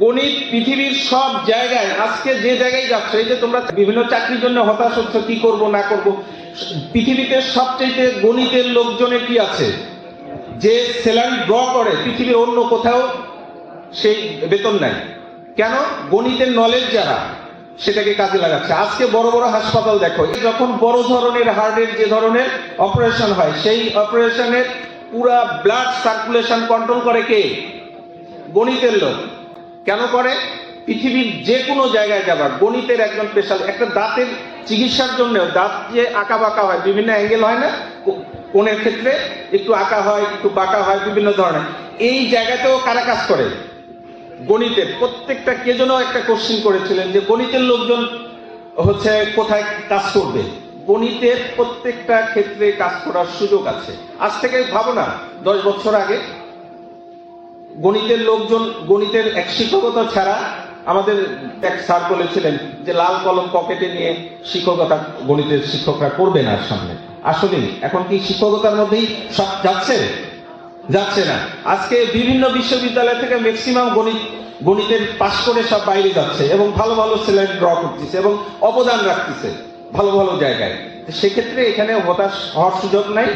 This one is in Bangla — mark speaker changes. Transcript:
Speaker 1: গণিত পৃথিবীর সব জায়গায় আজকে যে জায়গায় যাচ্ছ, এই যে তোমরা বিভিন্ন চাকরির জন্য হতাশ হচ্ছ, কি করব না করব, পৃথিবীতে সবচেয়ে গণিতের লোকজনে কি আছে, যে স্যালারি ড্র করে পৃথিবীর অন্য কোথাও সেই বেতন নাই। কেন? গণিতের নলেজ যারা সেটাকে কাজে লাগাচ্ছে। আজকে বড় বড় হাসপাতাল দেখো, যখন বড় ধরনের হার্টের যে ধরনের অপারেশন হয়, সেই অপারেশনের পুরা ব্লাড সার্কুলেশন কন্ট্রোল করে কে? গণিতের লোক। কেন করে? পৃথিবীর যে কোনো জায়গায় যাবার গণিতের একজন স্পেশাল। একটা দাঁতের চিকিৎসার জন্য দাঁত যে আঁকা বাঁকা হয়, বিভিন্ন অ্যাঙ্গেল হয় না, কোণের ক্ষেত্রে একটু আঁকা হয়, একটু বাঁকা হয়, বিভিন্ন ধরনের, এই জায়গাতেও কারা কাজ করে? গণিতের। প্রত্যেকটা কে যেন একটা কোশ্চেন করেছিলেন যে গণিতের লোকজন হচ্ছে কোথায় কাজ করবে। গণিতের প্রত্যেকটা ক্ষেত্রে কাজ করার সুযোগ আছে। আজ থেকে ভাবো না, 10 বছর আগে গণিতের লোকজন, গণিতের এক শিক্ষকতা ছাড়া, আমাদের এক স্যার বলেছিলেন যে লাল কলম পকেটে নিয়ে শিক্ষকতা গণিতের শিক্ষকরা করবে না সামনে। আসলে এখন কি শিক্ষকতার মধ্যেই সব যাচ্ছে? যাচ্ছে না। আজকে বিভিন্ন বিশ্ববিদ্যালয় থেকে ম্যাক্সিমাম গণিতের পাশ করে সব বাইরে যাচ্ছে এবং ভালো ভালো স্যালারি ড্র করতেছে এবং অবদান রাখতেছে ভালো ভালো জায়গায়। সেক্ষেত্রে এখানে হতাশ হওয়ার সুযোগ নাই।